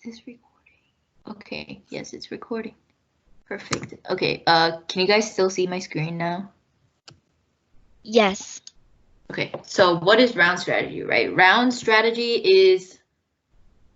this recording? Okay, yes, it's recording. Perfect. Okay, can you guys still see my screen now? Yes. Okay, so what is round strategy, right? Round strategy is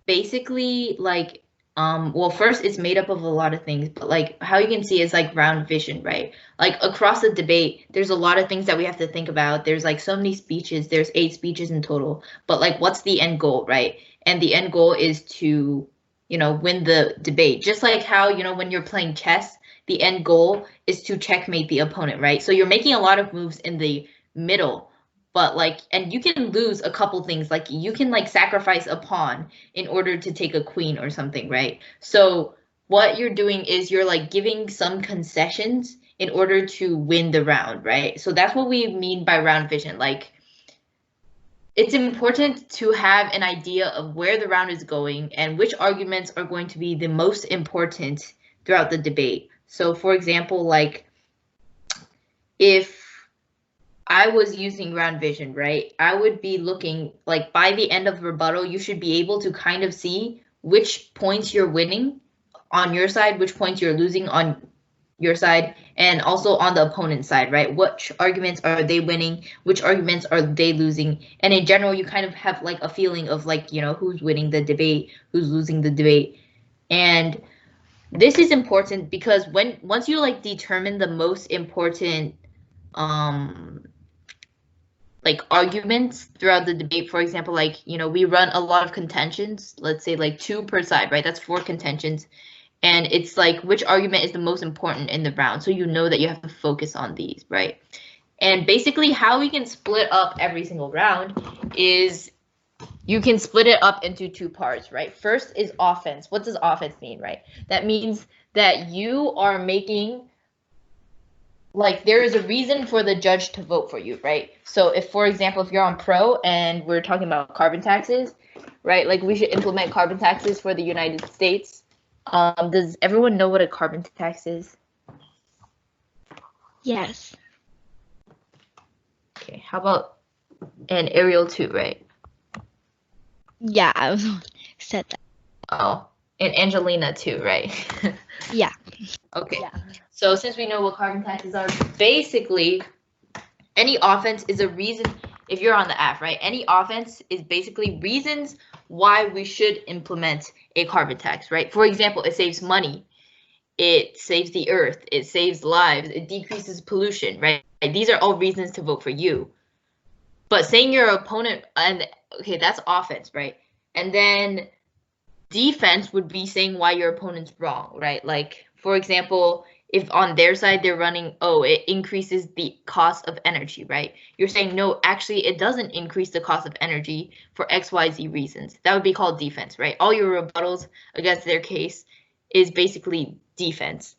basically like, well, first it's made up of a lot of things, but like how you can see is like round vision, right? Like across the debate, there's a lot of things that we have to think about. There's like so many speeches, there's 8 speeches in total, but like what's the end goal, right? And the end goal is to, win the debate. Just like how, when you're playing chess, the end goal is to checkmate the opponent, right? So you're making a lot of moves in the middle, but like, and you can lose a couple things, like you can like sacrifice a pawn in order to take a queen or something, right? So what you're doing is you're like giving some concessions in order to win the round, right? So that's what we mean by round vision. Like, it's important to have an idea of where the round is going and which arguments are going to be the most important throughout the debate. So for example, like if I was using round vision, right? I would be looking like by the end of rebuttal, you should be able to kind of see which points you're winning on your side, which points you're losing on your side, and also on the opponent's side, right? Which arguments are they winning? Which arguments are they losing? And in general, you kind of have like a feeling of like, who's winning the debate, who's losing the debate. And this is important because once you like determine the most important like arguments throughout the debate, for example, like, we run a lot of contentions, let's say like 2 per side, right? That's 4 contentions. And it's like which argument is the most important in the round. So you know that you have to focus on these, right? And basically how we can split up every single round is you can split it up into 2 parts, right? First is offense. What does offense mean, right? That means that you are making, like, there is a reason for the judge to vote for you, right? So if, for example, if you're on pro and we're talking about carbon taxes, right? Like we should implement carbon taxes for the United States. Does everyone know what a carbon tax is? Yes. Okay, how about an Ariel 2, right? Yeah, I said that. Oh, and Angelina too, right? Yeah. Okay. Yeah. So since we know what carbon taxes are, basically any offense is a reason. If you're on the app, right? Any offense is basically reasons why we should implement a carbon tax, right? For example, it saves money, it saves the earth, it saves lives, it decreases pollution, right? These are all reasons to vote for you. But saying your opponent, and okay, that's offense, right? And then defense would be saying why your opponent's wrong, right? Like, for example, if on their side they're running, oh, it increases the cost of energy, right? You're saying, no, actually, it doesn't increase the cost of energy for XYZ reasons. That would be called defense, right? All your rebuttals against their case is basically defense.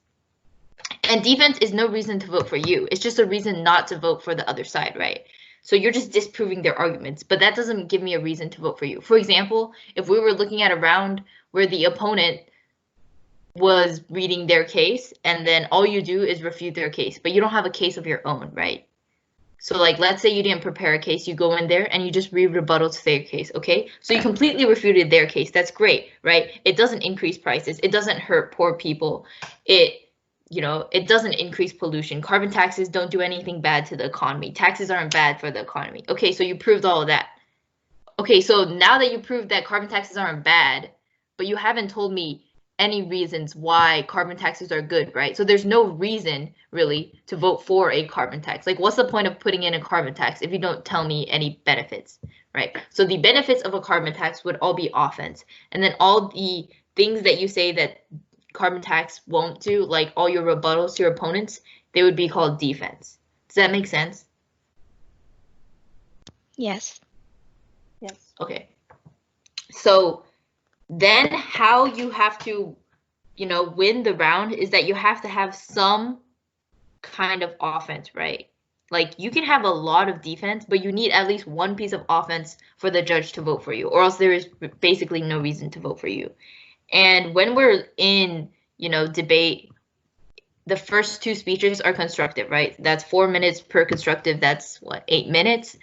And defense is no reason to vote for you. It's just a reason not to vote for the other side, right? So you're just disproving their arguments, but that doesn't give me a reason to vote for you. For example, if we were looking at a round where the opponent was reading their case and then all you do is refute their case, but you don't have a case of your own, right? So like, let's say you didn't prepare a case, you go in there and you just read rebuttals to their case, okay? So you completely refuted their case. That's great, right? It doesn't increase prices. It doesn't hurt poor people. It doesn't increase pollution. Carbon taxes don't do anything bad to the economy. Taxes aren't bad for the economy. Okay, so you proved all of that. Okay, so now that you proved that carbon taxes aren't bad, but you haven't told me any reasons why carbon taxes are good, right? So there's no reason really to vote for a carbon tax. Like, what's the point of putting in a carbon tax if you don't tell me any benefits, right? So the benefits of a carbon tax would all be offense. And then all the things that you say that carbon tax won't do, like all your rebuttals to your opponents, they would be called defense. Does that make sense? Yes. Yes. Okay. So then how you have to, win the round is that you have to have some kind of offense, right? Like you can have a lot of defense, but you need at least one piece of offense for the judge to vote for you, or else there is basically no reason to vote for you. And when we're in, debate, the first 2 speeches are constructive, right? That's 4 minutes per constructive. That's what, 8 minutes.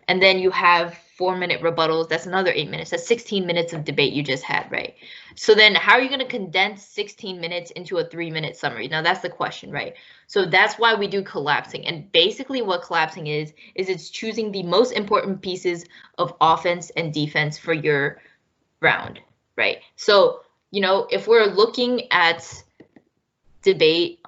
And then you have 4-minute rebuttals. That's another 8 minutes. That's 16 minutes of debate you just had, right? So then how are you going to condense 16 minutes into a 3-minute summary? Now that's the question, right? So that's why we do collapsing. And basically what collapsing is it's choosing the most important pieces of offense and defense for your round, right? So, you know, if we're looking at debate,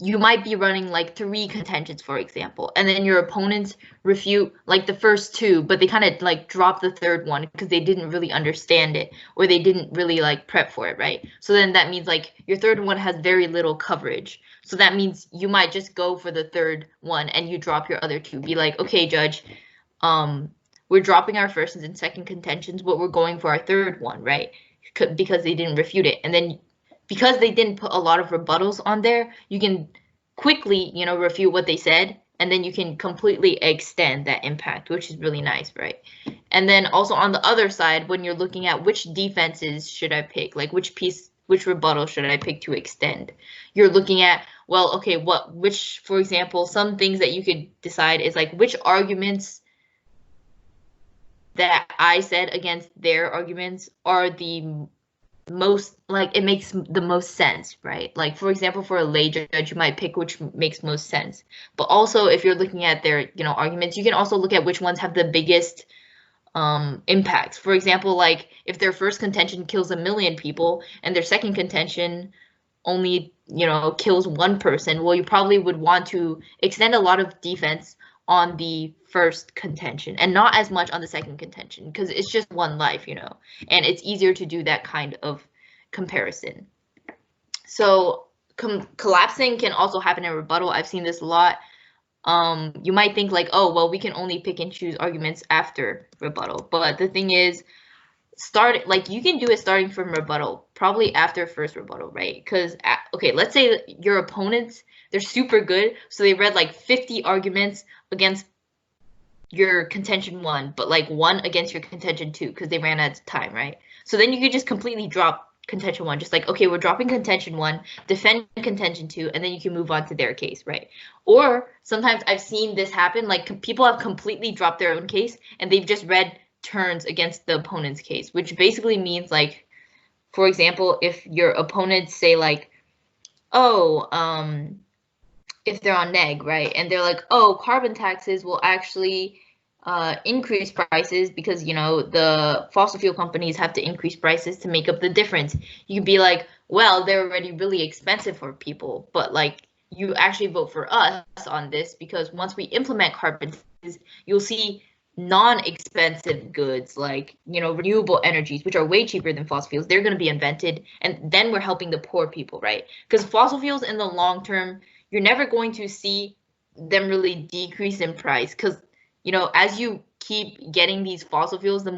you might be running like 3 contentions, for example, and then your opponents refute like the first 2, but they kind of like drop the third one because they didn't really understand it or they didn't really like prep for it, right? So then that means like your third one has very little coverage. So that means you might just go for the third one and you drop your other 2. Be like, okay, judge, we're dropping our first and second contentions, but we're going for our third one, right? Because they didn't refute it. And then because they didn't put a lot of rebuttals on there, you can quickly, you know, refute what they said, and then you can completely extend that impact, which is really nice, right? And then also on the other side, when you're looking at which defenses should I pick, like which rebuttal should I pick to extend, you're looking at, well, okay, which, for example, some things that you could decide is like which arguments that I said against their arguments are the most, like, it makes the most sense, right? Like, for example, for a lay judge, you might pick which makes most sense. But also, if you're looking at their, you know, arguments, you can also look at which ones have the biggest impacts. For example, like if their first contention kills 1 million people and their second contention only, you know, kills 1 person, well, you probably would want to extend a lot of defense on the first contention and not as much on the second contention because it's just 1 life, you know, and it's easier to do that kind of comparison. So collapsing can also happen in rebuttal. I've seen this a lot. You might think like, oh, well, we can only pick and choose arguments after rebuttal, but the thing is, you can do it starting from rebuttal, probably after first rebuttal, right? Because okay, let's say your opponents, they're super good, so they read like 50 arguments against your contention 1, but like 1 against your contention 2 because they ran out of time, right? So then you could just completely drop contention 1, just like, okay, we're dropping contention 1, defend contention 2, and then you can move on to their case, right? Or sometimes I've seen this happen, like people have completely dropped their own case and they've just read turns against the opponent's case, which basically means like, for example, if your opponents say like, oh, if they're on neg, right, and they're like, oh, carbon taxes will actually increase prices because, you know, the fossil fuel companies have to increase prices to make up the difference. You could be like, well, they're already really expensive for people, but like you actually vote for us on this because once we implement carbon taxes, you'll see non-expensive goods like, you know, renewable energies, which are way cheaper than fossil fuels. They're going to be invented, and then we're helping the poor people, right? Because fossil fuels in the long term, you're never going to see them really decrease in price because, you know, as you keep getting these fossil fuels, the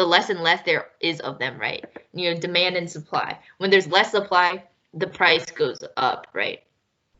less and less there is of them, right? You know, demand and supply. When there's less supply, the price goes up, right?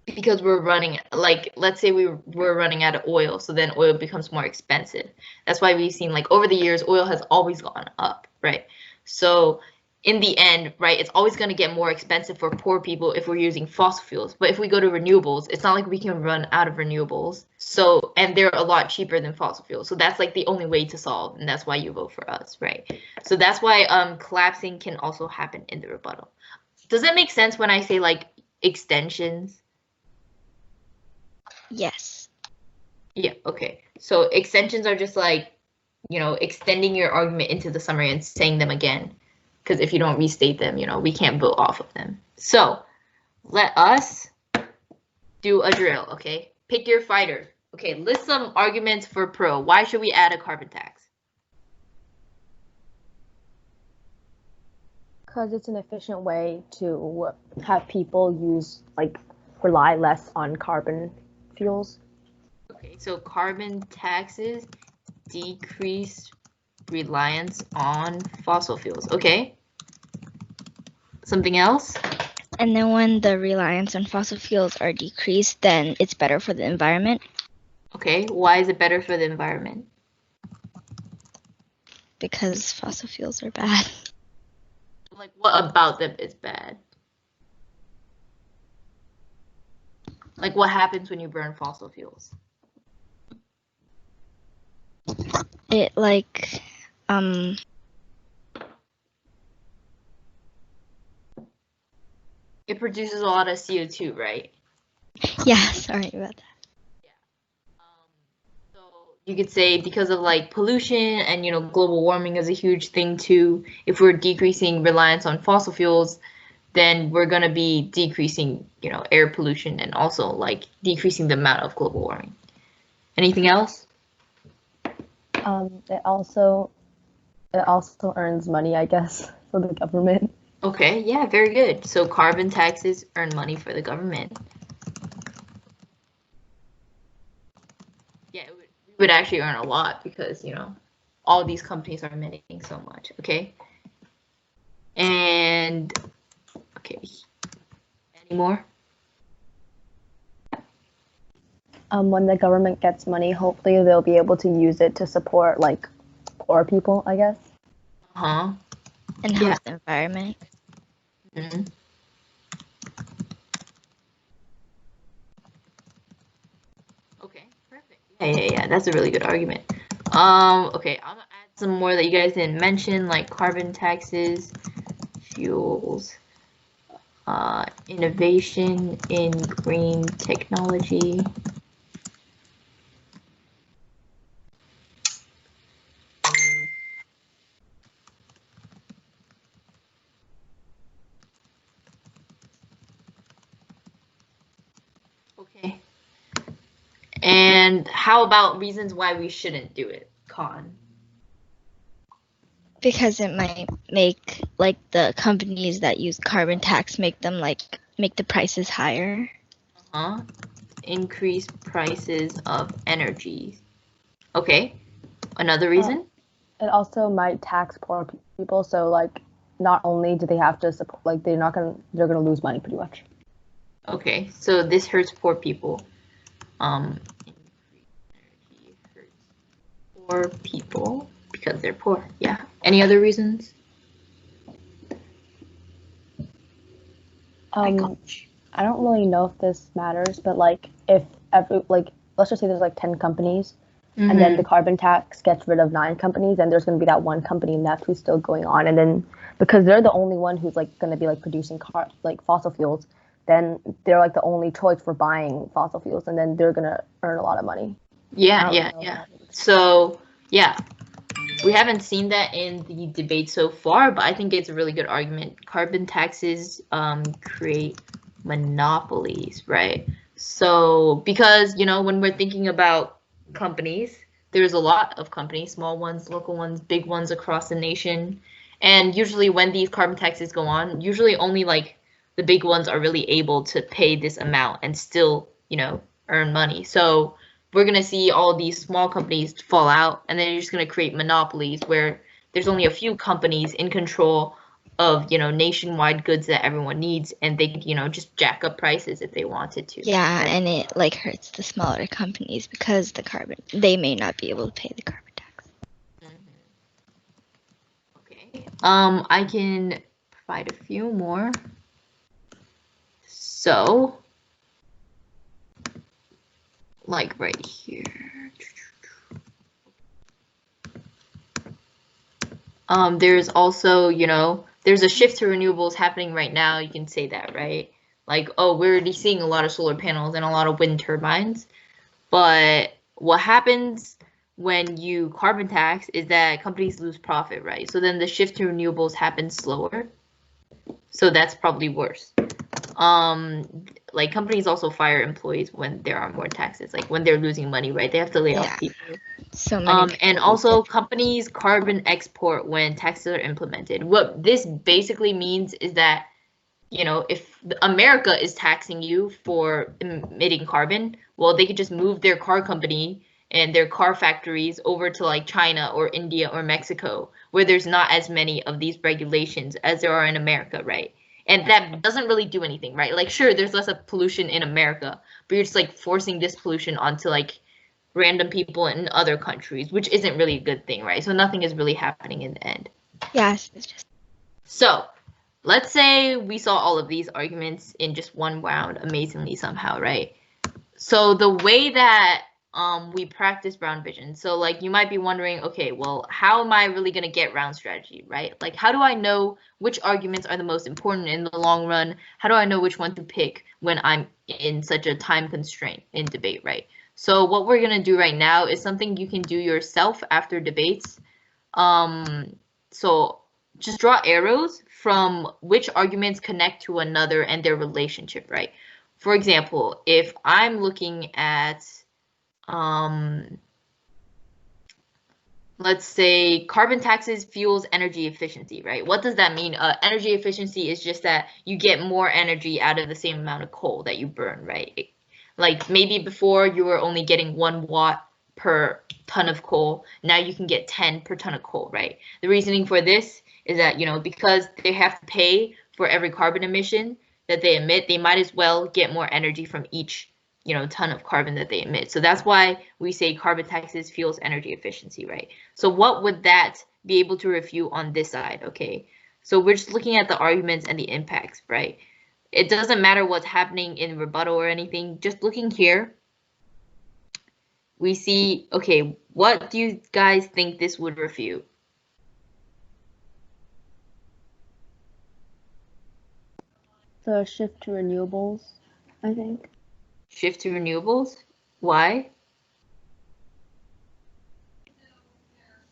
Because we're running, like, let's say we're running out of oil, so then oil becomes more expensive. That's why we've seen, like, over the years, oil has always gone up, right? So in the end, right, it's always going to get more expensive for poor people if we're using fossil fuels. But if we go to renewables, it's not like we can run out of renewables. So, and they're a lot cheaper than fossil fuels. So that's like the only way to solve, and that's why you vote for us, right? So that's why collapsing can also happen in the rebuttal. Does it make sense when I say like extensions? Yes. Yeah, okay. So extensions are just like, you know, extending your argument into the summary and saying them again. Because if you don't restate them, you know, we can't vote off of them. So let us do a drill, okay? Pick your fighter. Okay, list some arguments for pro. Why should we add a carbon tax? Because it's an efficient way to have people rely less on carbon fuels. Okay, so carbon taxes decrease reliance on fossil fuels. Okay. Something else? And then when the reliance on fossil fuels are decreased, then it's better for the environment. Okay, why is it better for the environment? Because fossil fuels are bad. Like, what about them is bad? Like, what happens when you burn fossil fuels? It like It produces a lot of CO2, right? yeah, sorry about that. So you could say because of like pollution and global warming is a huge thing too. If we're decreasing reliance on fossil fuels, then we're gonna be decreasing air pollution and also like decreasing the amount of global warming. Anything else? It also earns money, I guess, for the government. Okay, yeah, very good. So carbon taxes earn money for the government. Yeah, we would actually earn a lot because, all these companies are emitting so much, okay? And, okay, any more? When the government gets money, hopefully they'll be able to use it to support like poor people, I guess. Uh-huh. And help the environment. Mm-hmm. Okay, perfect. Yeah, that's a really good argument. Okay, I'm gonna add some more that you guys didn't mention, like carbon taxes, fuels, innovation in green technology. Okay. And how about reasons why we shouldn't do it, Con? Because it might make like the companies that use carbon tax make the prices higher. Uh-huh. Increase prices of energy. Okay. Another reason? It also might tax poor people, so like not only do they have to support, like they're gonna lose money pretty much. Okay, so this hurts poor people. Energy hurts poor people because they're poor. Yeah. Any other reasons? I don't really know if this matters, but like if let's just say there's like 10 companies, and then the carbon tax gets rid of 9 companies, and there's going to be that one company left who's still going on, and then because they're the only one who's like going to be like producing fossil fuels, then they're like the only choice for buying fossil fuels, and then they're going to earn a lot of money. Yeah. So yeah, we haven't seen that in the debate so far, but I think it's a really good argument. Carbon taxes create monopolies, right? So because when we're thinking about companies, there's a lot of companies, small ones, local ones, big ones across the nation. And usually when these carbon taxes go on, usually only like the big ones are really able to pay this amount and still, earn money. So we're going to see all these small companies fall out, and then you're just going to create monopolies where there's only a few companies in control of, nationwide goods that everyone needs, and they could, just jack up prices if they wanted to. Yeah, and it like hurts the smaller companies because they may not be able to pay the carbon tax. Okay. I can provide a few more. So, like right here. There's also, there's a shift to renewables happening right now. You can say that, right? Like, oh, we're already seeing a lot of solar panels and a lot of wind turbines. But what happens when you carbon tax is that companies lose profit, right? So then the shift to renewables happens slower. So that's probably worse. Like companies also fire employees when there are more taxes, like when they're losing money, right? They have to lay off people. So many And also companies carbon export when taxes are implemented. What this basically means is that, if America is taxing you for emitting carbon, well, they could just move their car company and their car factories over to like China or India or Mexico, where there's not as many of these regulations as there are in America, right? And that doesn't really do anything, right? Like, sure, there's less of pollution in America, but you're just like forcing this pollution onto like random people in other countries, which isn't really a good thing, right? So nothing is really happening in the end. Yes, it's just. So let's say we saw all of these arguments in just one round amazingly somehow, right? So the way that we practice round vision. So like you might be wondering, okay, well, how am I really going to get round strategy, right? Like how do I know which arguments are the most important in the long run? How do I know which one to pick when I'm in such a time constraint in debate, right? So what we're going to do right now is something you can do yourself after debates. So just draw arrows from which arguments connect to another and their relationship, right? For example, if I'm looking at let's say carbon taxes fuels energy efficiency, right? What does that mean? Energy efficiency is just that you get more energy out of the same amount of coal that you burn, right? Like maybe before you were only getting 1 watt per ton of coal. Now you can get 10 per ton of coal, right? The reasoning for this is that, you know, because they have to pay for every carbon emission that they emit, they might as well get more energy from each, you know, ton of carbon that they emit. So that's why we say carbon taxes fuels energy efficiency, right? So what would that be able to refute on this side? Okay, so we're just looking at the arguments and the impacts, right? It doesn't matter what's happening in rebuttal or anything. Just looking here, we see, okay, what do you guys think this would refute? The shift to renewables, I think. Shift to renewables? Why?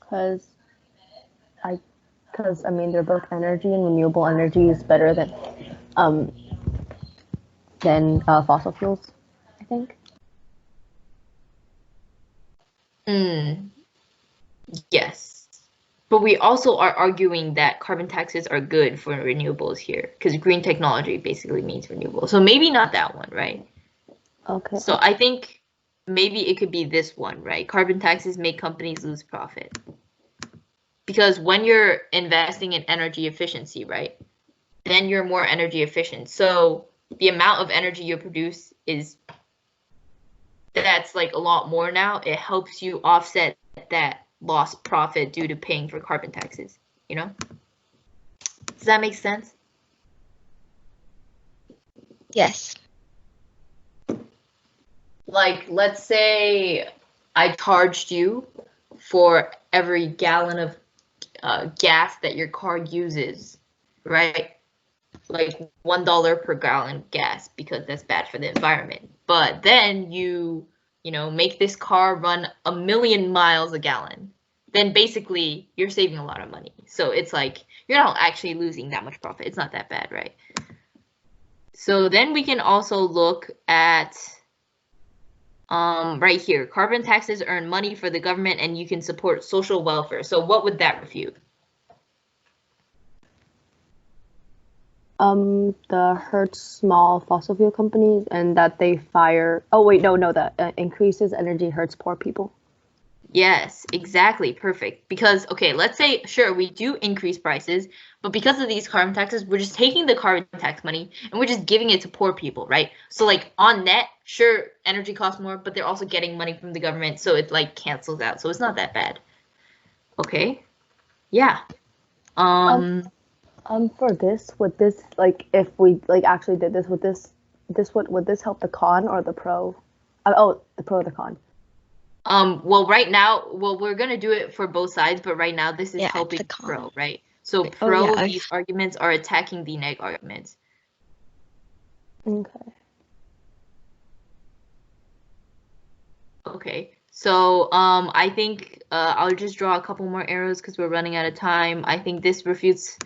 Because I mean they're both energy, and renewable energy is better than fossil fuels, I think. Yes. But we also are arguing that carbon taxes are good for renewables here, because green technology basically means renewable. So maybe not that one, right? Okay. So I think maybe it could be this one, right? Carbon taxes make companies lose profit. Because when you're investing in energy efficiency, right, then you're more energy efficient. So the amount of energy you produce that's like a lot more now. It helps you offset that lost profit due to paying for carbon taxes, you know? Does that make sense? Yes. Like, let's say I charged you for every gallon of gas that your car uses, right? Like $1 per gallon gas, because that's bad for the environment. But then you know, make this car run 1,000,000 miles a gallon. Then basically you're saving a lot of money. So it's like you're not actually losing that much profit. It's not that bad, right? So then we can also look at right here, carbon taxes earn money for the government and you can support social welfare. So what would that refute? The hurts small fossil fuel companies, and that they fire. Oh wait, no, that increases energy hurts poor people. Yes, exactly. Perfect. Because, okay, let's say, sure, we do increase prices, but because of these carbon taxes, we're just taking the carbon tax money and we're just giving it to poor people, right? So like on net, sure, energy costs more, but they're also getting money from the government, so it like cancels out. So it's not that bad. Okay. Yeah. For this, would this, like, if we like actually did this, would this help the con or the pro? The pro or the con? Well, right now, we're gonna do it for both sides, but right now this is helping pro, right? So pro, these arguments are attacking the neg arguments. Okay. Okay. So I think I'll just draw a couple more arrows because we're running out of time. I think this refutes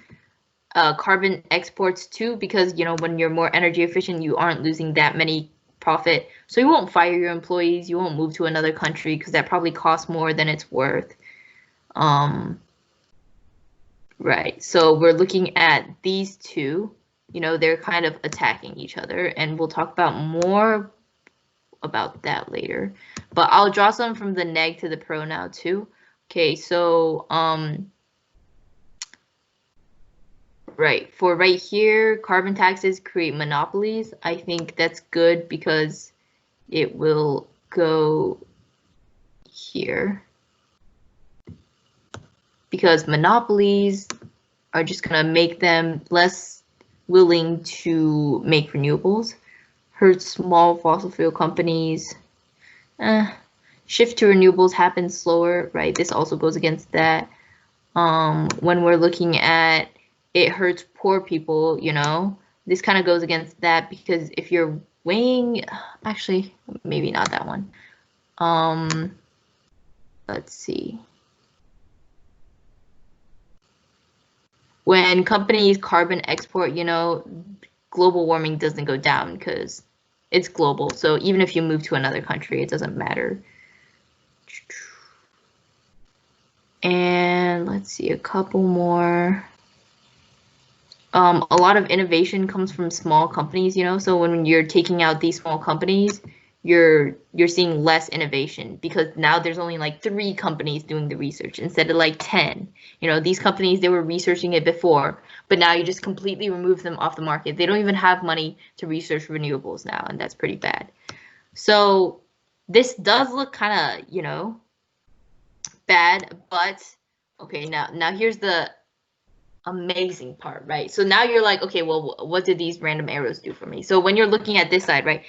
carbon exports too, because, you know, when you're more energy efficient, you aren't losing that many profit. So you won't fire your employees. You won't move to another country because that probably costs more than it's worth. Right. So we're looking at these two. You know, they're kind of attacking each other, and we'll talk about more about that later. But I'll draw some from the neg to the pro now too. Okay, so right, for right here, carbon taxes create monopolies. I think that's good because it will go here. Because monopolies are just going to make them less willing to make renewables. Hurt small fossil fuel companies. Shift to renewables happens slower, right? This also goes against that. When we're looking at it hurts poor people, you know, this kind of goes against that, because if you're weighing, actually, maybe not that one. Let's see. When companies carbon export, you know, global warming doesn't go down because it's global. So even if you move to another country, it doesn't matter. And let's see, a couple more. A lot of innovation comes from small companies, you know, so when you're taking out these small companies, you're seeing less innovation, because now there's only like 3 companies doing the research instead of like 10. You know, these companies, they were researching it before, but now you just completely remove them off the market. They don't even have money to research renewables now, and that's pretty bad. So this does look kind of, you know, bad, but okay, now here's the amazing part, right? So now you're like, okay, well, what did these random arrows do for me? So when you're looking at this side, right,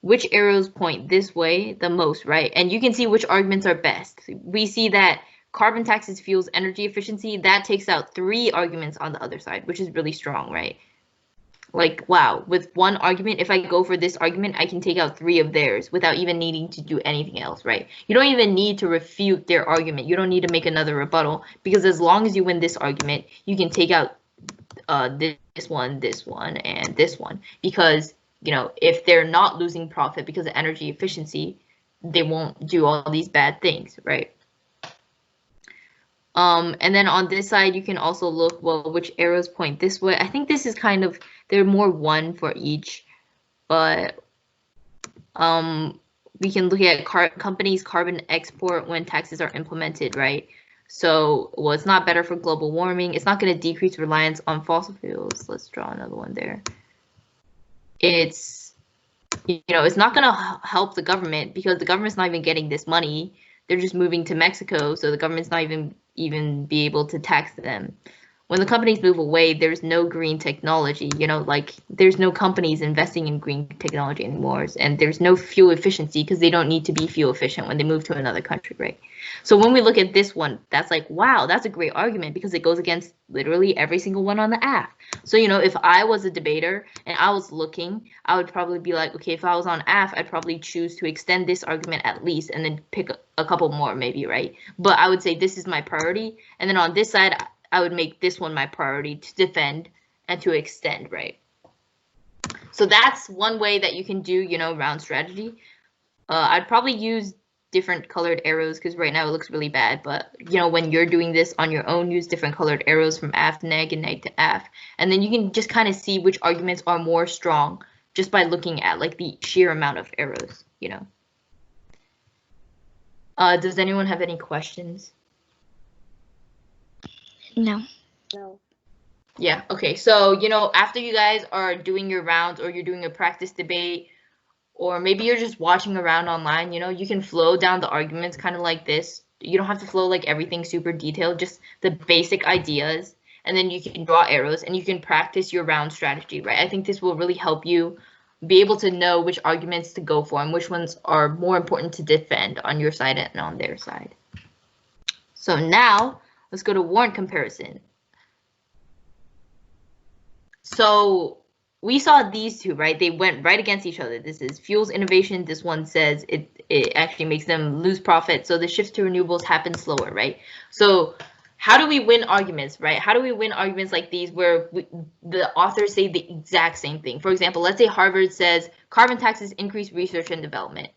which arrows point this way the most, right? And you can see which arguments are best. We see that carbon taxes fuels energy efficiency. That takes out 3 arguments on the other side, which is really strong, right? Like, wow, with one argument, if I go for this argument, I can take out 3 of theirs without even needing to do anything else, right? You don't even need to refute their argument. You don't need to make another rebuttal, because as long as you win this argument, you can take out this one, and this one, because, you know, if they're not losing profit because of energy efficiency, they won't do all these bad things, right? And then on this side, you can also look, well, which arrows point this way. I think this is kind of, they're more one for each, but we can look at companies' carbon export when taxes are implemented, right? So, well, it's not better for global warming. It's not going to decrease reliance on fossil fuels. Let's draw another one there. It's, you know, it's not going to help the government, because the government's not even getting this money. They're just moving to Mexico, so the government's not even be able to tax them. When the companies move away, there's no green technology, you know, like there's no companies investing in green technology anymore, and there's no fuel efficiency because they don't need to be fuel efficient when they move to another country, right? So when we look at this one, that's like, wow, that's a great argument, because it goes against literally every single one on the app. So, you know, if I was a debater and I was looking, I would probably be like, okay, if I was on AF, I'd probably choose to extend this argument at least, and then pick a couple more maybe, right? But I would say this is my priority. And then on this side, I would make this one my priority to defend and to extend, right? So that's one way that you can do, you know, round strategy. I'd probably use different colored arrows, because right now it looks really bad. But, you know, when you're doing this on your own, use different colored arrows from AF to neg and neg to AF. And then you can just kind of see which arguments are more strong just by looking at like the sheer amount of arrows, you know. Does anyone have any questions? No. No. Yeah, okay. So, you know, after you guys are doing your rounds, or you're doing a practice debate, or maybe you're just watching around online, you know, you can flow down the arguments kind of like this. You don't have to flow like everything super detailed, just the basic ideas. And then you can draw arrows and you can practice your round strategy, right? I think this will really help you be able to know which arguments to go for and which ones are more important to defend on your side and on their side. So now let's go to warrant comparison. So we saw these two, right? They went right against each other. This is fuels innovation. This one says it actually makes them lose profit. So the shift to renewables happens slower, right? So how do we win arguments, right? How do we win arguments like these where the authors say the exact same thing? For example, let's say Harvard says carbon taxes increase research and development.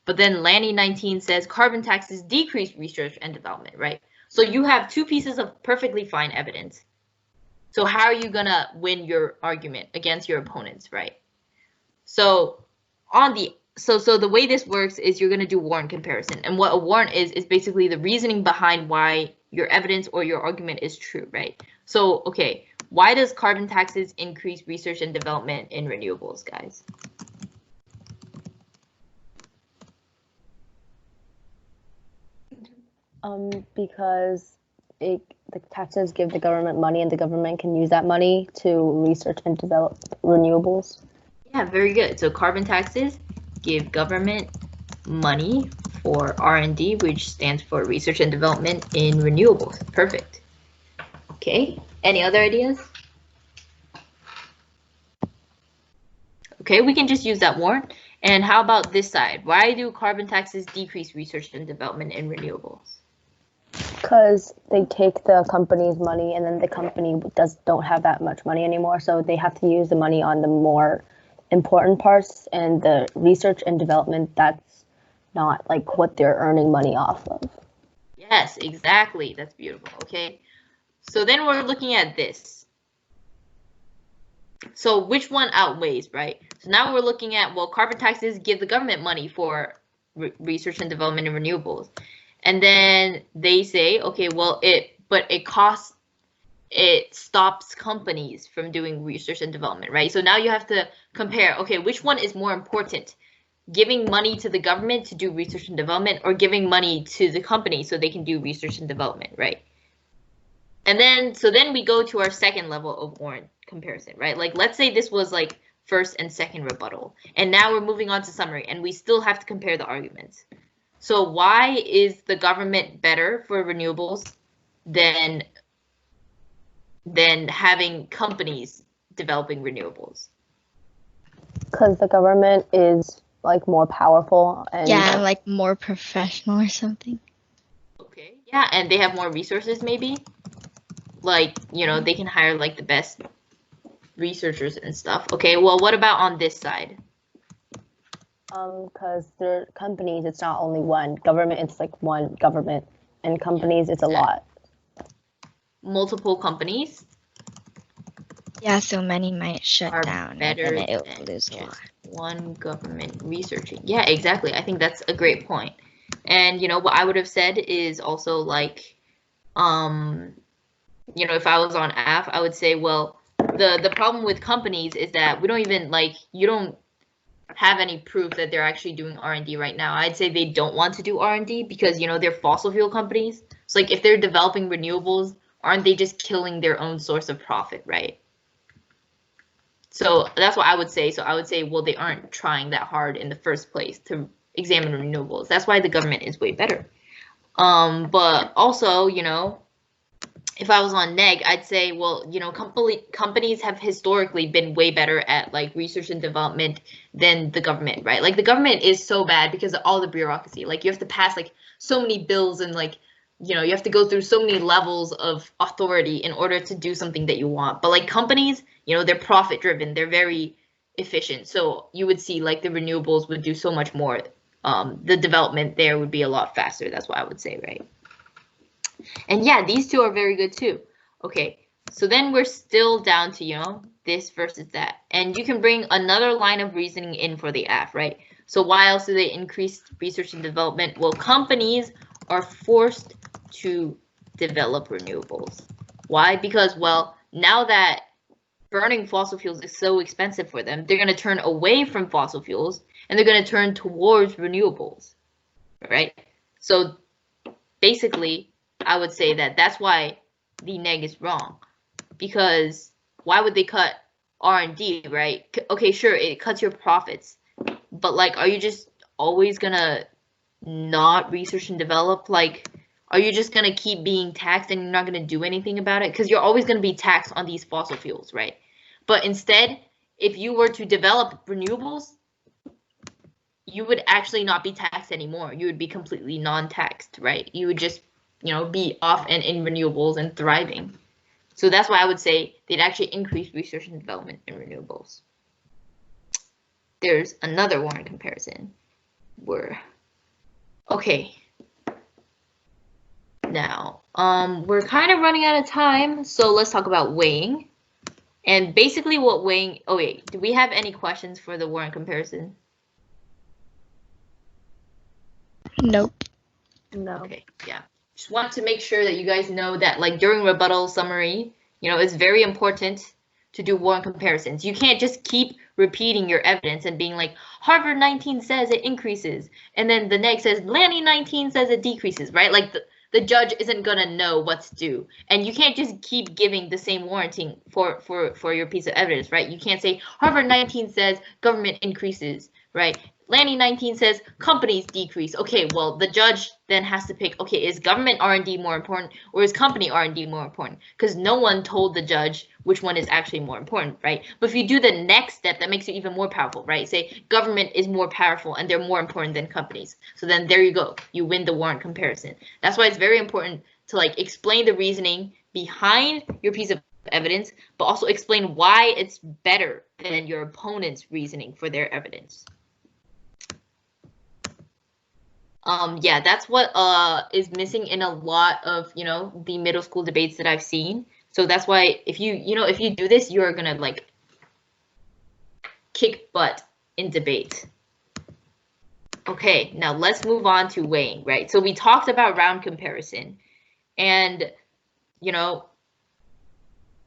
But then Lanny 19 says carbon taxes decrease research and development, right? So you have 2 pieces of perfectly fine evidence. So how are you gonna win your argument against your opponents, right? So so the way this works is you're gonna do warrant comparison, and what a warrant is basically the reasoning behind why your evidence or your argument is true, right? So okay, why does carbon taxes increase research and development in renewables, guys? Because the taxes give the government money, and the government can use that money to research and develop renewables. Yeah, very good. So carbon taxes give government money for R&D, which stands for research and development in renewables. Perfect. Okay, any other ideas? Okay, we can just use that warrant. And how about this side? Why do carbon taxes decrease research and development in renewables? Because they take the company's money, and then the company don't have that much money anymore, so they have to use the money on the more important parts, and the research and development, that's not like what they're earning money off of. Yes, exactly. That's beautiful. Okay, so then we're looking at this. So which one outweighs, right? So now we're looking at, well, carbon taxes give the government money for research and development in renewables. And then they say, okay, well, it stops companies from doing research and development, right? So now you have to compare, okay, which one is more important? Giving money to the government to do research and development, or giving money to the company so they can do research and development, right? And then, so then we go to our second level of warrant comparison, right? Like, let's say this was like first and second rebuttal, and now we're moving on to summary, and we still have to compare the arguments. So why is the government better for renewables than having companies developing renewables? Because the government is like more powerful and like more professional or something. Okay, yeah, and they have more resources maybe. Like, you know, they can hire like the best researchers and stuff. Okay, well, what about on this side? Because they're companies, it's not only one government, it's like one government, and companies, it's a lot. Multiple companies. Yeah, so many might shut down, better and then it'll lose a lot. One government researching. Yeah, exactly. I think that's a great point. And, you know, what I would have said is also like, you know, if I was on AF, I would say, well, the problem with companies is that we don't even, like, you don't have any proof that they're actually doing R&D right now. I'd say they don't want to do R&D because, you know, they're fossil fuel companies. So, like, if they're developing renewables, aren't they just killing their own source of profit, right? So that's what I would say. So I would say, well, they aren't trying that hard in the first place to examine renewables. That's why the government is way better. But also, you know, if I was on neg, I'd say, well, you know, companies have historically been way better at like research and development than the government, right? Like the government is so bad because of all the bureaucracy. Like you have to pass like so many bills, and like, you know, you have to go through so many levels of authority in order to do something that you want. But like companies, you know, they're profit driven. They're very efficient. So you would see like the renewables would do so much more. The development there would be a lot faster. That's what I would say, right? And yeah, these two are very good too. Okay, so then we're still down to, you know, this versus that. And you can bring another line of reasoning in for the AF, right? So why else do they increase research and development? Well, companies are forced to develop renewables. Why? Because, well, now that burning fossil fuels is so expensive for them, they're going to turn away from fossil fuels and they're going to turn towards renewables, right? So basically, I would say that that's why the neg is wrong, because why would they cut R&D, right? Okay, sure, it cuts your profits, but like, are you just always gonna not research and develop? Like, are you just gonna keep being taxed and you're not gonna do anything about it? Because you're always gonna be taxed on these fossil fuels, right? But instead, if you were to develop renewables, you would actually not be taxed anymore. You would be completely non-taxed, right? You would just, you know, be off and in renewables and thriving. So that's why I would say they'd actually increase research and development in renewables. There's another warrant comparison where, okay, now we're kind of running out of time, so let's talk about weighing. And basically what weighing, oh wait, do we have any questions for the warrant comparison? Nope. No. Okay, yeah. Just want to make sure that you guys know that, like, during rebuttal summary, you know, it's very important to do warrant comparisons. You can't just keep repeating your evidence and being like, Harvard 19 says it increases, and then the neg says Lanny 19 says it decreases, right? Like the judge isn't gonna know what to do, and you can't just keep giving the same warranting for your piece of evidence, right? You can't say Harvard 19 says government increases, right? Lanny 19 says companies decrease. Okay, well, the judge then has to pick, okay, is government R&D more important or is company R&D more important? Because no one told the judge which one is actually more important, right? But if you do the next step, that makes it even more powerful, right? Say government is more powerful and they're more important than companies. So then there you go. You win the warrant comparison. That's why it's very important to like explain the reasoning behind your piece of evidence, but also explain why it's better than your opponent's reasoning for their evidence. Yeah, that's what is missing in a lot of, you know, the middle school debates that I've seen. So that's why if you do this, you're gonna like kick butt in debate. Okay, now let's move on to weighing, right? So we talked about round comparison, and you know,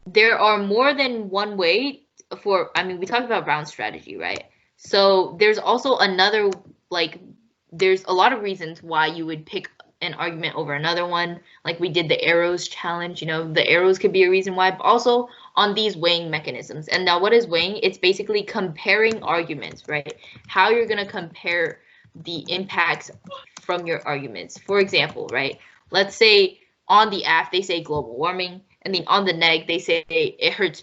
there are more than one way for, I mean, we talked about round strategy, right? So there's also another, like, there's a lot of reasons why you would pick an argument over another one. Like we did the arrows challenge, you know, the arrows could be a reason why, but also on these weighing mechanisms. And now what is weighing? It's basically comparing arguments, right? How you're going to compare the impacts from your arguments. For example, right? Let's say on the AF, they say global warming, and then on the neg, they say it hurts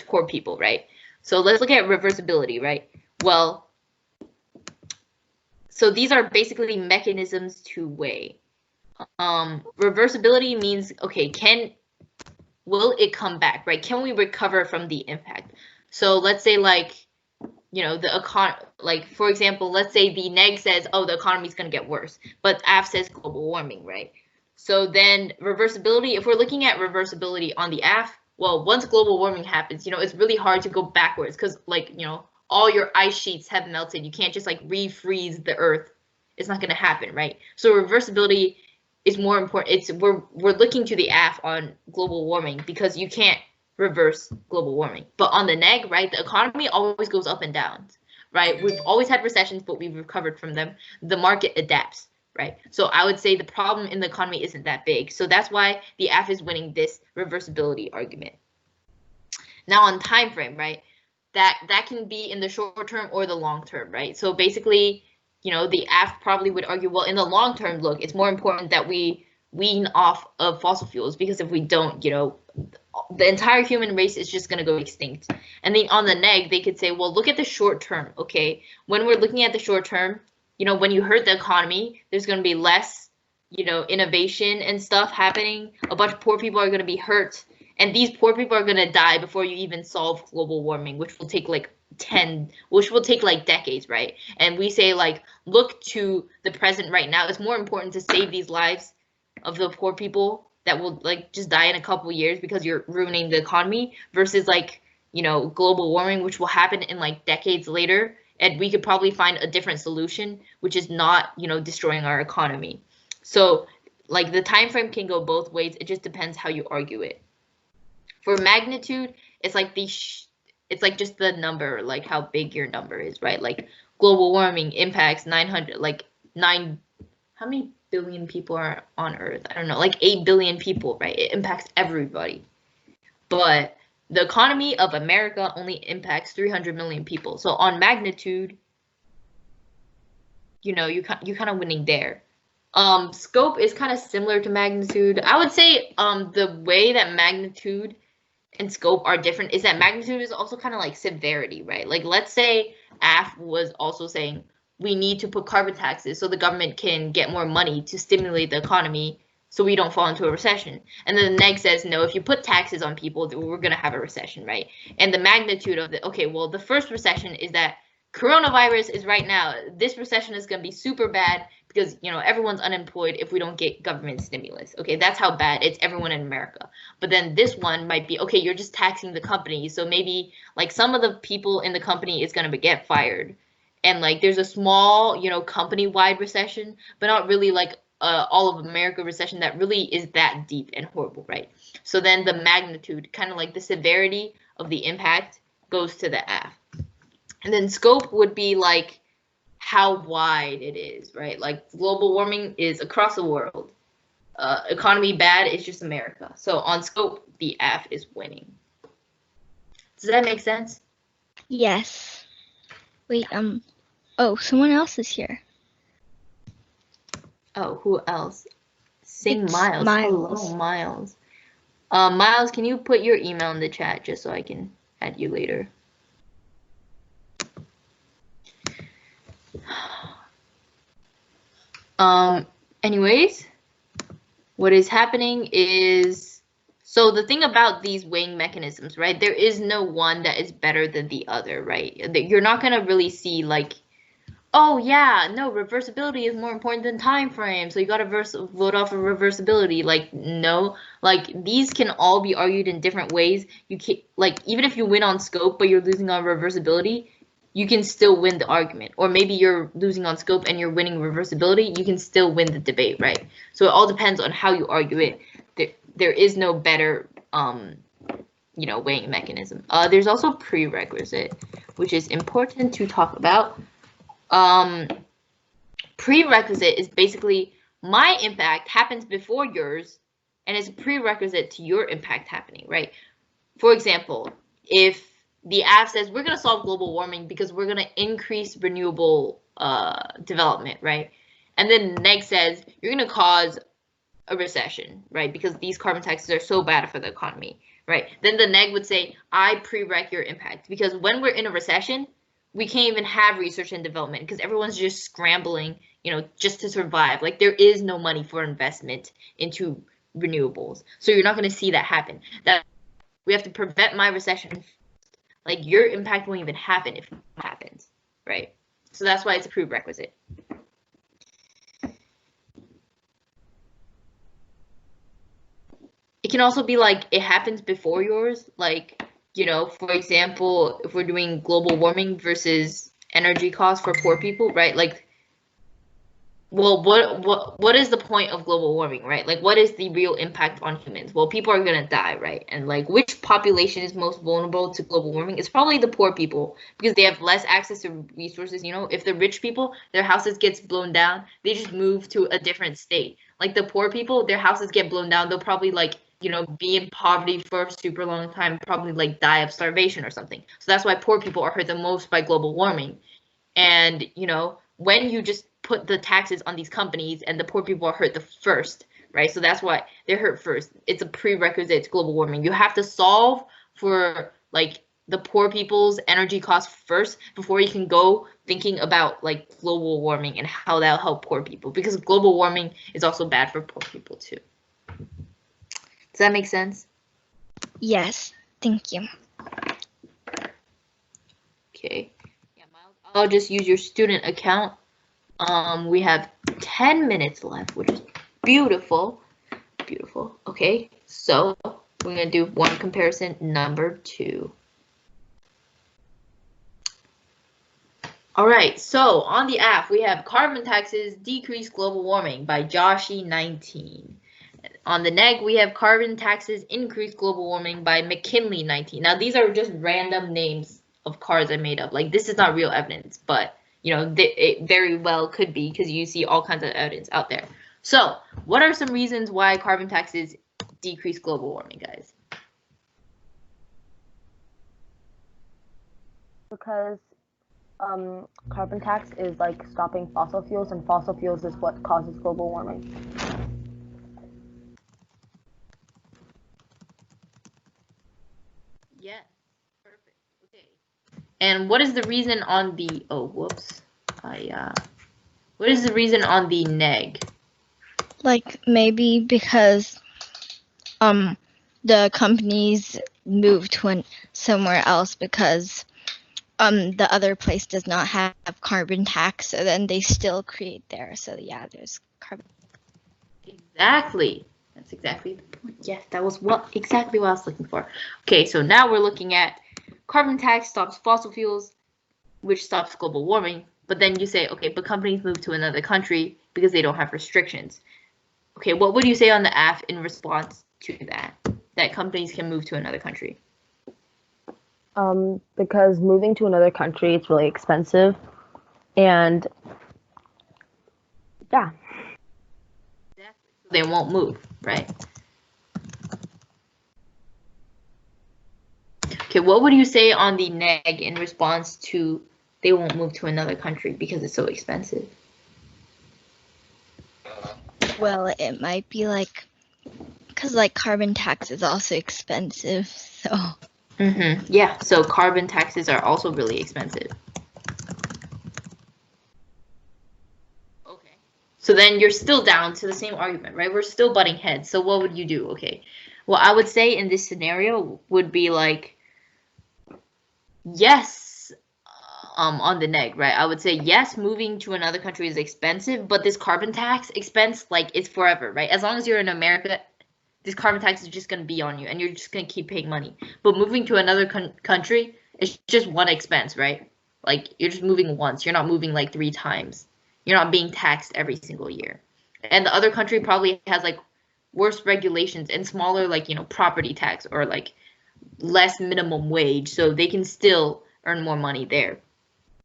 poor people, right? So let's look at reversibility, right? Well, so these are basically mechanisms to weigh. Reversibility means, okay, will it come back, right? Can we recover from the impact? So let's say like, you know, like for example, let's say the neg says, oh, the economy is going to get worse, but AF says global warming, right? So then reversibility, if we're looking at reversibility on the AF, well, once global warming happens, you know, it's really hard to go backwards because like, you know, all your ice sheets have melted. You can't just like refreeze the earth. It's not going to happen, right? So reversibility is more important. It's we're looking to the AF on global warming because you can't reverse global warming. But on the neg, right, the economy always goes up and down, right? We've always had recessions, but we've recovered from them. The market adapts, right? So I would say the problem in the economy isn't that big. So that's why the AF is winning this reversibility argument. Now on time frame, right? That can be in the short term or the long term, right? So basically, you know, the AF probably would argue, well, in the long term, look, it's more important that we wean off of fossil fuels because if we don't, you know, the entire human race is just going to go extinct. And then on the neg, they could say, well, look at the short term, okay? When we're looking at the short term, you know, when you hurt the economy, there's going to be less, you know, innovation and stuff happening. A bunch of poor people are going to be hurt. And these poor people are going to die before you even solve global warming, which will take like decades, right? And we say like, look to the present right now. It's more important to save these lives of the poor people that will like just die in a couple of years because you're ruining the economy versus like, you know, global warming, which will happen in like decades later. And we could probably find a different solution, which is not, you know, destroying our economy. So like the time frame can go both ways. It just depends how you argue it. For magnitude, it's like it's like just the number, like how big your number is, right? Like global warming impacts 900, like how many billion people are on Earth? I don't know, like 8 billion people, right? It impacts everybody. But the economy of America only impacts 300 million people. So on magnitude, you know, you're kind of winning there. Scope is kind of similar to magnitude. I would say the way that magnitude and scope are different is that magnitude is also kind of like severity, right? Like let's say AF was also saying we need to put carbon taxes so the government can get more money to stimulate the economy so we don't fall into a recession. And then the neg says, no, if you put taxes on people, we're going to have a recession, right? And the magnitude of the, okay, well, the first recession is that coronavirus is right now. This recession is going to be super bad because, you know, everyone's unemployed if we don't get government stimulus. Okay, that's how bad it's everyone in America. But then this one might be, okay, you're just taxing the company. So maybe like some of the people in the company is going to get fired. And like there's a small, you know, company-wide recession, but not really like all of America recession that really is that deep and horrible, right? So then the magnitude, kind of like the severity of the impact goes to the AF. And then scope would be like how wide it is, right? Like global warming is across the world. Economy bad is just America. So on scope, the AF is winning. Does that make sense? Yes. Wait, Oh, someone else is here. Oh, who else? Sing It's Miles. Hello, Miles. Miles, can you put your email in the chat just so I can add you later? Anyways, what is happening is, so the thing about these weighing mechanisms, right? There is no one that is better than the other, right? You're not gonna really see like, oh yeah, no, reversibility is more important than time frame, so you gotta vote off of reversibility. Like, no, like these can all be argued in different ways. You can, like, even if you win on scope but you're losing on reversibility, you can still win the argument. Or maybe you're losing on scope and you're winning reversibility, you can still win the debate, right? So it all depends on how you argue it. There is no better you know, weighing mechanism. There's also prerequisite, which is important to talk about. Prerequisite is basically my impact happens before yours and is a prerequisite to your impact happening, right? For example, if the AF says we're going to solve global warming because we're going to increase renewable development, right? And then NEG says you're going to cause a recession, right? Because these carbon taxes are so bad for the economy, right? Then the NEG would say, I prereq your impact. Because when we're in a recession, we can't even have research and development because everyone's just scrambling, you know, just to survive. Like there is no money for investment into renewables. So you're not going to see that happen. That we have to prevent my recession. Like your impact won't even happen if it happens, right? So that's why it's a prerequisite. It can also be like it happens before yours, like, you know, for example, if we're doing global warming versus energy costs for poor people, right? Like, well, what is the point of global warming, right? Like, what is the real impact on humans? Well, people are gonna die, right? And like, which population is most vulnerable to global warming? It's probably the poor people because they have less access to resources. You know, if the rich people, their houses gets blown down, they just move to a different state. Like the poor people, their houses get blown down, they'll probably like, you know, be in poverty for a super long time, probably like die of starvation or something. So that's why poor people are hurt the most by global warming. And, you know, when you just put the taxes on these companies and the poor people are hurt the first, right? So that's why they're hurt first. It's a prerequisite to global warming. You have to solve for like the poor people's energy costs first before you can go thinking about like global warming and how that'll help poor people, because global warming is also bad for poor people too. Does that make sense? Yes, thank you. Okay. Yeah, Miles, I'll just use your student account. We have 10 minutes left, which is beautiful. Beautiful. Okay, so we're gonna do warrant comparison number 2. All right, so on the app, we have carbon taxes decrease global warming by Joshi19. On the neg, we have carbon taxes increase global warming by McKinley19. Now, these are just random names of cards I made up. Like, this is not real evidence, but, you know, it very well could be because you see all kinds of evidence out there. So, what are some reasons why carbon taxes decrease global warming, guys? Because carbon tax is like stopping fossil fuels, and fossil fuels is what causes global warming. Yes, perfect. Okay. And what is the reason on the, oh, whoops. What is the reason on the neg? Like maybe because the companies move to somewhere else because the other place does not have carbon tax, so then they still create there. So yeah, there's carbon. Exactly. That's exactly the point. Yes, that was exactly what I was looking for. Okay, so now we're looking at carbon tax stops fossil fuels, which stops global warming. But then you say, okay, but companies move to another country because they don't have restrictions. Okay, what would you say on the AF in response to that? That companies can move to another country? Because moving to another country, it's really expensive, and yeah. Exactly. So they won't move, right? Okay, what would you say on the neg in response to they won't move to another country because it's so expensive. Well, it might be like, because like carbon tax is also expensive, so. Yeah, so carbon taxes are also really expensive. Okay. So then you're still down to the same argument, right? We're still butting heads. So what would you do? Okay. Well, I would say in this scenario would be like, yes, on the neg, right? I would say yes, moving to another country is expensive, but this carbon tax expense, like, it's forever, right? As long as you're in America, this carbon tax is just going to be on you and you're just going to keep paying money. But moving to another country, it's just one expense, right? Like, you're just moving once. You're not moving like 3 times. You're not being taxed every single year. And the other country probably has like worse regulations and smaller, like, you know, property tax or like less minimum wage. So they can still earn more money there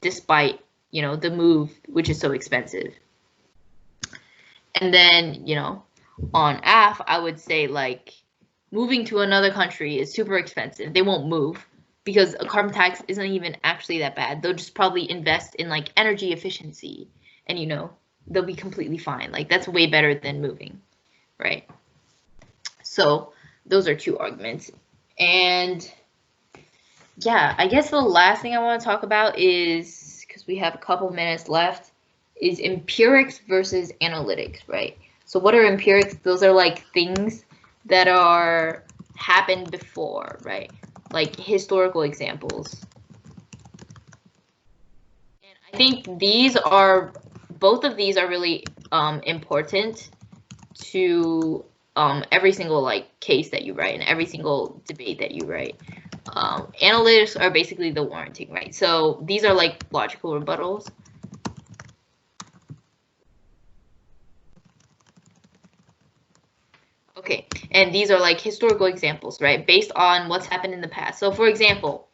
despite, you know, the move, which is so expensive. And then, you know, on AF, I would say like moving to another country is super expensive. They won't move because a carbon tax isn't even actually that bad. They'll just probably invest in like energy efficiency and, you know, they'll be completely fine. Like, that's way better than moving, right? So those are 2 arguments. And yeah, I guess the last thing I want to talk about is, because we have a couple minutes left, is empirics versus analytics, right? So what are empirics? Those are like things that are happened before, right? Like historical examples. And I think both of these are really important to every single like case that you write and every single debate that you write. Analytics are basically the warranting, right? So these are like logical rebuttals. Okay, and these are like historical examples, right? Based on what's happened in the past. So for example,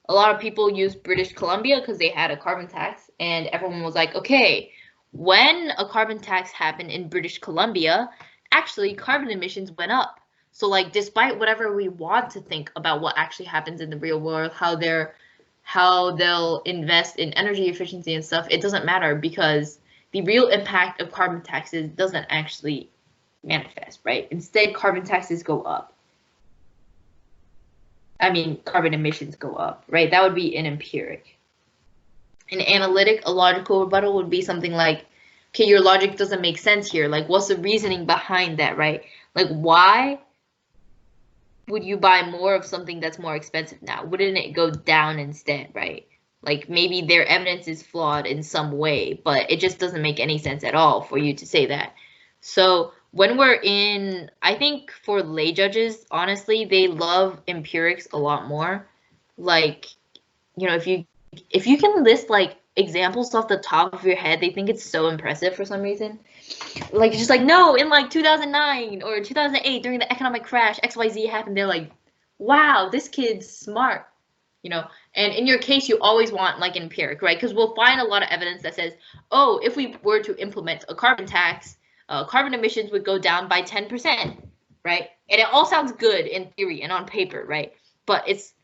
a lot of people use British Columbia because they had a carbon tax and everyone was like, okay, when a carbon tax happened in British Columbia, actually carbon emissions went up. So like, despite whatever we want to think about what actually happens in the real world, how they'll invest in energy efficiency and stuff, it doesn't matter because the real impact of carbon taxes doesn't actually manifest, right? Instead, carbon taxes go up. I mean, carbon emissions go up, right? That would be an empiric. An analytic, a logical rebuttal would be something like, okay, your logic doesn't make sense here. Like, what's the reasoning behind that, right? Like, why would you buy more of something that's more expensive now? Wouldn't it go down instead, right? Like, maybe their evidence is flawed in some way, but it just doesn't make any sense at all for you to say that. So when we're in, I think for lay judges, honestly, they love empirics a lot more. Like, you know, if you can list like examples off the top of your head, they think it's so impressive for some reason. Like, just like, no, in like 2009 or 2008 during the economic crash, XYZ happened. They're like, wow, this kid's smart, you know. And in your case, you always want like an empiric, right? Because we'll find a lot of evidence that says, oh, if we were to implement a carbon tax, carbon emissions would go down by 10%, right? And it all sounds good in theory and on paper, right? But it's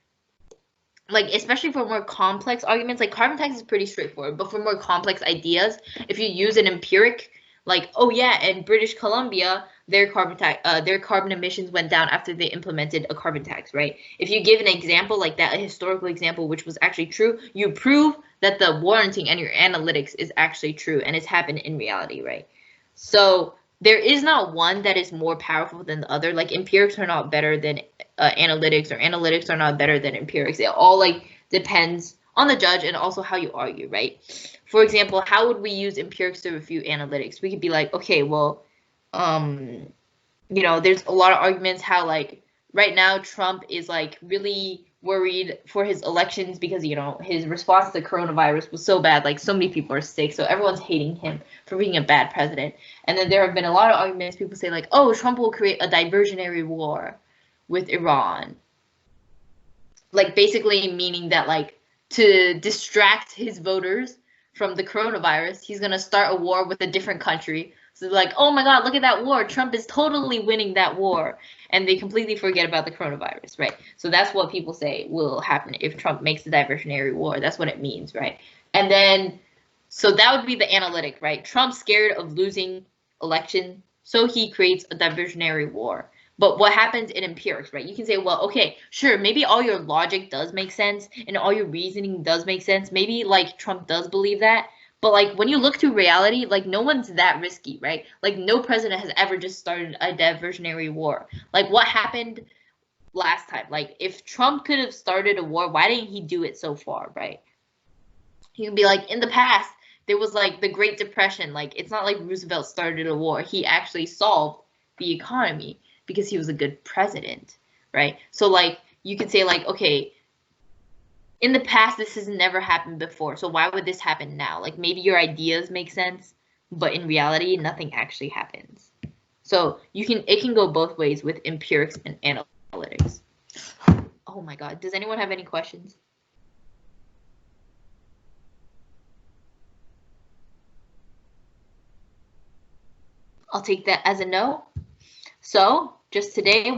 like, especially for more complex arguments, like carbon tax is pretty straightforward, but for more complex ideas, if you use an empiric, like, oh yeah, in British Columbia, their carbon emissions went down after they implemented a carbon tax, right? If you give an example like that, a historical example, which was actually true, you prove that the warranting and your analytics is actually true and it's happened in reality, right? So there is not one that is more powerful than the other. Like, empirics are not better than analytics, or analytics are not better than empirics. It all like depends on the judge and also how you argue, right? For example, how would we use empirics to refute analytics? We could be like, okay, well, you know, there's a lot of arguments how like right now Trump is like really worried for his elections because, you know, his response to coronavirus was so bad, like so many people are sick, so everyone's hating him for being a bad president. And then there have been a lot of arguments, people say like, oh, Trump will create a diversionary war with Iran, like basically meaning that like to distract his voters from the coronavirus, he's going to start a war with a different country. So like, oh my God, look at that war. Trump is totally winning that war. And they completely forget about the coronavirus, right? So that's what people say will happen if Trump makes a diversionary war. That's what it means, right? And then, so that would be the analytic, right? Trump's scared of losing election, so he creates a diversionary war. But what happens in empirics, right? You can say, well, okay, sure, maybe all your logic does make sense and all your reasoning does make sense. Maybe like Trump does believe that. But like when you look to reality, like no one's that risky, right? Like no president has ever just started a diversionary war. Like what happened last time? Like if Trump could have started a war, why didn't he do it so far, right? He would be like, in the past, there was like the Great Depression. Like it's not like Roosevelt started a war. He actually solved the economy because he was a good president, right? So like you could say like, okay, in the past this has never happened before, so why would this happen now? Like maybe your ideas make sense, but in reality nothing actually happens. So it can go both ways with empirics and analytics. Oh my god, does anyone have any questions? I'll take that as a no. So just today